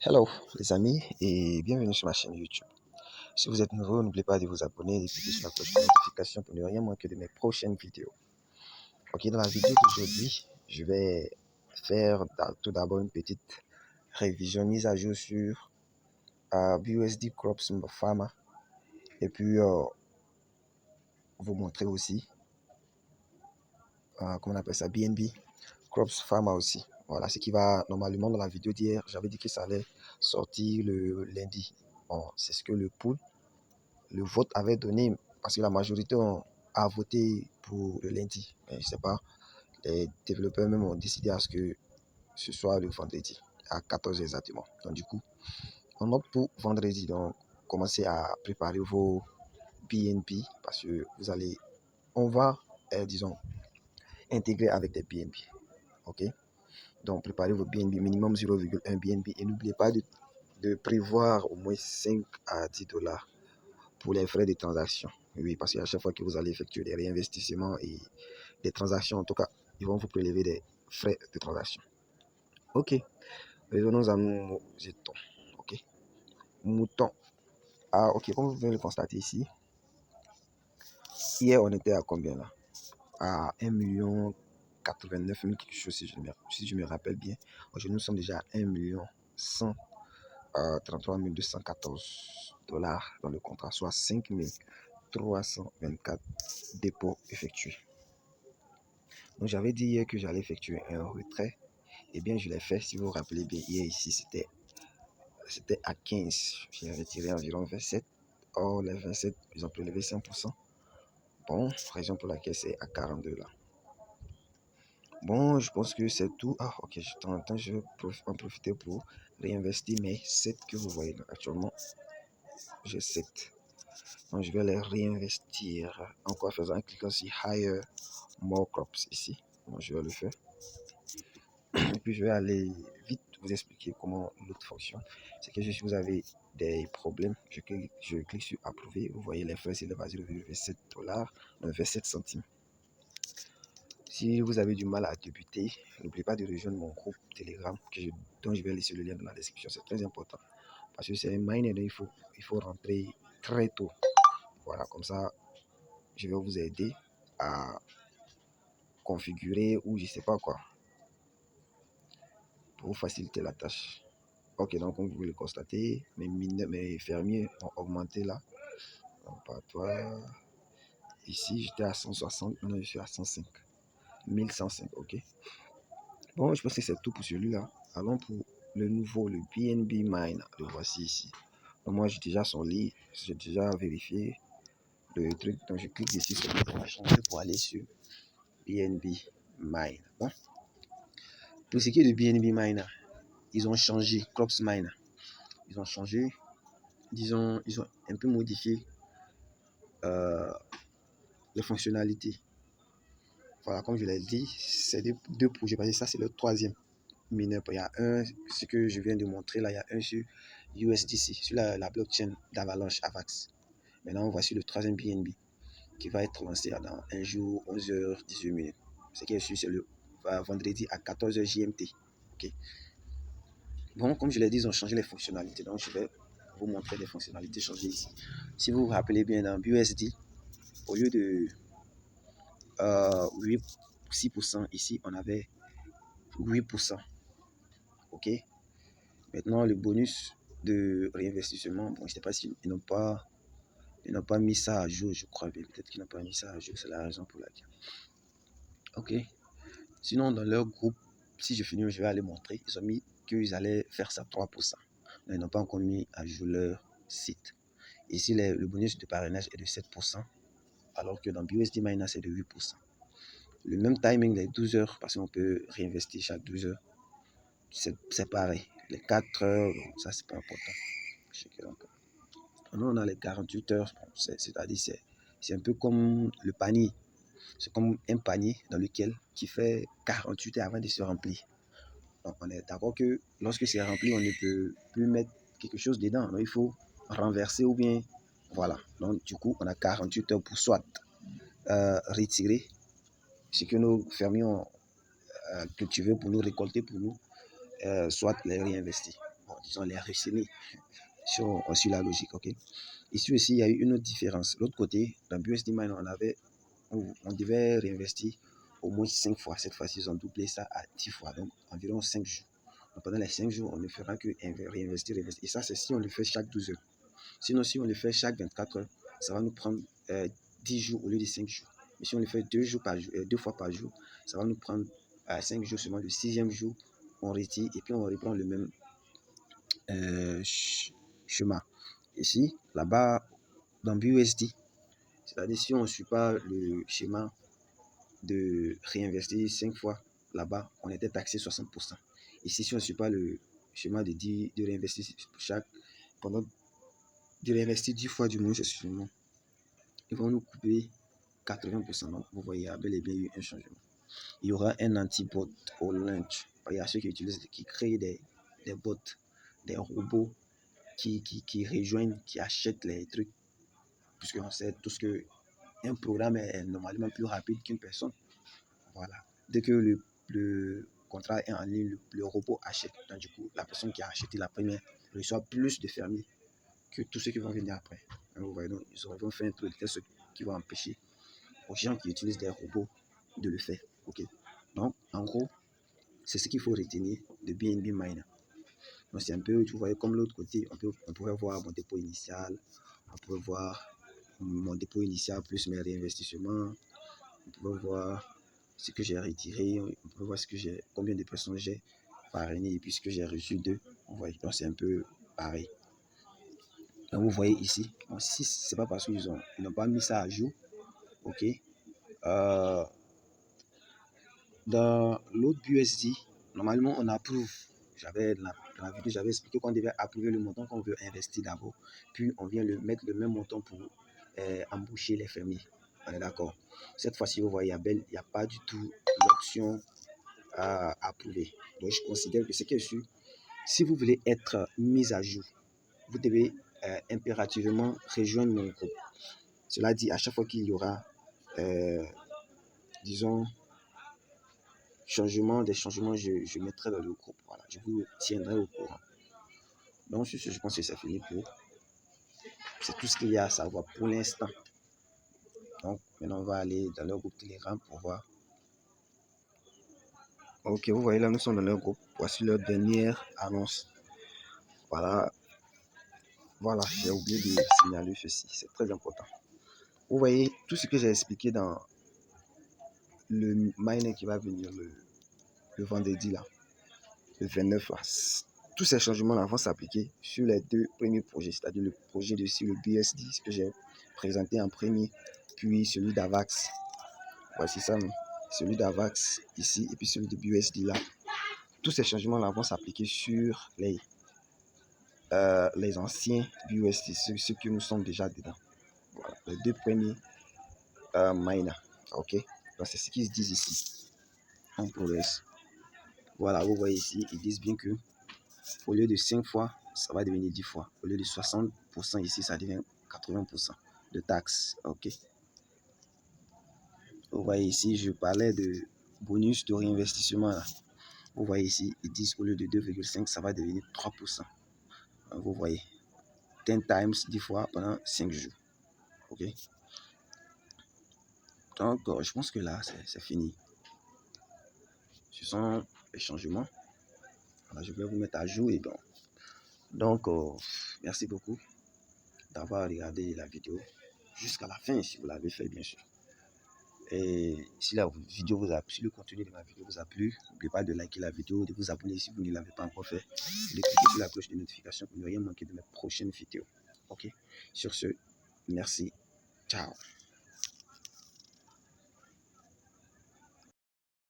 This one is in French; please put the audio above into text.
Hello les amis et bienvenue sur ma chaîne YouTube. Si vous êtes nouveau, n'oubliez pas de vous abonner et de cliquer sur la cloche de notification pour ne rien manquer de mes prochaines vidéos. Ok, dans la vidéo d'aujourd'hui, je vais faire tout d'abord une petite révision, mise à jour sur BUSD Crops Pharma et puis vous montrer aussi, comment on appelle ça, BNB Crops Pharma aussi. Voilà ce qui va normalement dans la vidéo d'hier. J'avais dit que ça allait sortir le lundi. Bon, c'est ce que le vote avait donné parce que la majorité a voté pour le lundi. Mais je sais pas, les développeurs même ont décidé à ce que ce soit le vendredi à 14h exactement. Donc du coup, on opte pour vendredi. Donc commencez à préparer vos BNB parce que on va, disons, intégrer avec des BNB. Ok? Donc préparez vos BNB minimum 0,1 BNB et n'oubliez pas de prévoir au moins 5 à 10 dollars pour les frais de transaction. Oui, parce qu'à chaque fois que vous allez effectuer des réinvestissements et des transactions, en tout cas, ils vont vous prélever des frais de transaction. Ok, revenons à nos jetons. Ok, mouton. Ah, ok, comme vous pouvez le constater ici, hier on était à combien là? À 1 quelque chose si je me rappelle bien. Aujourd'hui nous sommes déjà à 1 133 214 $ dans le contrat, soit 5324 dépôts effectués. Donc j'avais dit hier que j'allais effectuer un retrait. Et bien je l'ai fait. Si vous vous rappelez bien, hier ici c'était à 15. J'ai retiré environ 27. Or les 27, ils ont prélevé 5%. Bon, raison pour laquelle c'est à 42 là. Bon, je pense que c'est tout. Ah, ok, je vais en profiter pour réinvestir mes 7 que vous voyez là. Actuellement, j'ai 7. Donc, je vais les réinvestir. En quoi faisant? En cliquant sur Higher More Crops ici. Donc, je vais le faire. Et puis, je vais aller vite vous expliquer comment l'autre fonctionne. C'est que si vous avez des problèmes, je clique sur Approuver. Vous voyez les frais s'élèvent à 0,7 $, 27 centimes. Si vous avez du mal à débuter, n'oubliez pas de rejoindre mon groupe Telegram dont je vais laisser le lien dans la description. C'est très important parce que c'est un miner, il faut rentrer très tôt. Voilà, comme ça, je vais vous aider à configurer ou je sais pas quoi pour vous faciliter la tâche. Ok, donc comme vous le constatez, mes fermiers ont augmenté là. Donc, par toi, ici j'étais à 160, maintenant je suis à 105. 1105, ok. Bon, je pense que c'est tout pour celui-là. Allons pour le nouveau, le BNB Mine. Le voici ici. Donc, moi j'ai déjà son lit, j'ai déjà vérifié le truc. Donc je clique ici sur le changer pour aller sur BNB Mine. Bon. Pour ce qui est de BNB Mine, ils ont changé, Crops Mine. Ils ont changé, disons, ils ont un peu modifié les fonctionnalités. Voilà, comme je l'ai dit, c'est deux projets, parce que ça c'est le troisième mineur. Il y a un, ce que je viens de montrer là, il y a un sur USDC, sur la blockchain d'Avalanche Avax. Maintenant, on voit sur le troisième BNB qui va être lancé dans un jour, 11h18. Ce qui est sûr, c'est le vendredi à 14h GMT. Ok. Bon, comme je l'ai dit, ils ont changé les fonctionnalités. Donc, je vais vous montrer les fonctionnalités changées ici. Si vous vous rappelez bien, dans BUSD, au lieu de 6%, ici, on avait 8%. Ok. Maintenant, le bonus de réinvestissement, bon, je ne sais pas s'ils n'ont pas mis ça à jour, je crois bien. Peut-être qu'ils n'ont pas mis ça à jour, c'est la raison pour laquelle. Ok. Sinon, dans leur groupe, si je finis, je vais aller montrer. Ils ont mis qu'ils allaient faire ça 3%. Mais ils n'ont pas encore mis à jour leur site. Ici, le bonus de parrainage est de 7%, alors que dans BUSD Miner, c'est de 8%. Le même timing, les 12 heures, parce qu'on peut réinvestir chaque 12 heures. C'est pareil. Les 4 heures, bon, ça, c'est pas important. Nous, on a les 48 heures, bon, c'est-à-dire c'est un peu comme le panier. C'est comme un panier dans lequel qui fait 48 heures avant de se remplir. Donc, on est d'accord que lorsque c'est rempli, on ne peut plus mettre quelque chose dedans. Donc, il faut renverser ou bien, voilà. Donc, du coup, on a 48 heures pour soit retirer ce que nos fermiers ont cultivé pour nous, récolter pour nous, soit les réinvestir. Bon, disons les resemer si on suit la logique, ok. Ici aussi, il y a eu une autre différence. L'autre côté, dans BUSD Mine, on devait réinvestir au moins 5 fois. Cette fois-ci, ils ont doublé ça à 10 fois, donc environ 5 jours. Donc, pendant les 5 jours, on ne fera que réinvestir. Et ça, c'est si on le fait chaque 12 heures. Sinon, si on le fait chaque 24 heures, ça va nous prendre 10 jours au lieu de 5 jours. Mais si on le fait 2 fois par jour, ça va nous prendre 5 jours seulement. Le 6e jour, on retire et puis on reprend le même chemin. Ici, là-bas, dans BUSD, c'est-à-dire si on ne suit pas le schéma de réinvestir 5 fois, là-bas, on était taxé 60%. Ici, si on ne suit pas le schéma de réinvestir de réinvestir 10 fois du moins, excusez-moi, ils vont nous couper 80%. Donc, vous voyez, il y a bel et bien eu un changement. Il y aura un anti-bot au lunch. Il y a ceux qui créent des bots, des robots qui rejoignent, qui achètent les trucs, puisqu'on sait tous que un programme est normalement plus rapide qu'une personne. Voilà. Dès que le contrat est en ligne, le robot achète. Donc, du coup, la personne qui a acheté la première reçoit plus de fermiers que tous ceux qui vont venir après. Donc, vous voyez, donc, ils vont faire un truc de ce qui va empêcher aux gens qui utilisent des robots de le faire. Ok. Donc, en gros, c'est ce qu'il faut retenir de BNB Miner. Donc, c'est un peu, vous voyez, comme l'autre côté, on pouvait voir mon dépôt initial, on peut voir mon dépôt initial plus mes réinvestissements, on peut voir ce que j'ai retiré, on peut voir combien de personnes j'ai parrainé et puis ce que j'ai reçu d'eux. Donc c'est un peu pareil. Donc vous voyez ici, bon, si c'est pas parce qu'ils n'ont pas mis ça à jour, ok. Dans l'autre BUSD, normalement on approuve. Dans la vidéo, j'avais expliqué qu'on devait approuver le montant qu'on veut investir d'abord, puis on vient mettre le même montant pour embaucher les fermiers. On est d'accord. Cette fois-ci, vous voyez, il n'y a pas du tout l'option à approuver. Donc, je considère que c'est que si vous voulez être mis à jour, vous devez impérativement rejoindre mon groupe. Cela dit, à chaque fois qu'il y aura, disons, des changements, je mettrai dans le groupe. Voilà, je vous tiendrai au courant. Donc, sur ce, je pense que c'est fini c'est tout ce qu'il y a à savoir pour l'instant. Donc, maintenant, on va aller dans leur groupe Telegram pour voir. Ok, vous voyez là, nous sommes dans leur groupe. Voici leur dernière annonce. Voilà, j'ai oublié de signaler ceci. C'est très important. Vous voyez tout ce que j'ai expliqué dans le miner qui va venir le vendredi là, le 29 mars. Tous ces changements-là vont s'appliquer sur les 2 premiers projets, c'est-à-dire le projet de le BSD, ce que j'ai présenté en premier, puis celui d'Avax. Voici ça, celui d'Avax ici, et puis celui de BUSD là. Tous ces changements-là vont s'appliquer sur les anciens BUSD, ceux que nous sommes déjà dedans. Voilà, les 2 premiers miners. Ok, donc c'est ce qu'ils disent ici. On progresse. Voilà, vous voyez ici, ils disent bien que au lieu de 5 fois, ça va devenir 10 fois. Au lieu de 60% ici, ça devient 80% de taxes. Ok. Vous voyez ici, je parlais de bonus de réinvestissement. Là. Vous voyez ici, ils disent au lieu de 2,5, ça va devenir 3%. Vous voyez, 10 times 10 fois pendant 5 jours. Ok. Donc, je pense que là, c'est fini. Ce sont les changements. Alors, je vais vous mettre à jour et bon. Donc, merci beaucoup d'avoir regardé la vidéo jusqu'à la fin, si vous l'avez fait, bien sûr. Et si la vidéo vous a plu, si le contenu de ma vidéo vous a plu, n'oubliez pas de liker la vidéo, de vous abonner si vous ne l'avez pas encore fait, et de cliquer sur la cloche de notification pour ne rien manquer de mes prochaines vidéos. Ok? Sur ce, merci. Ciao.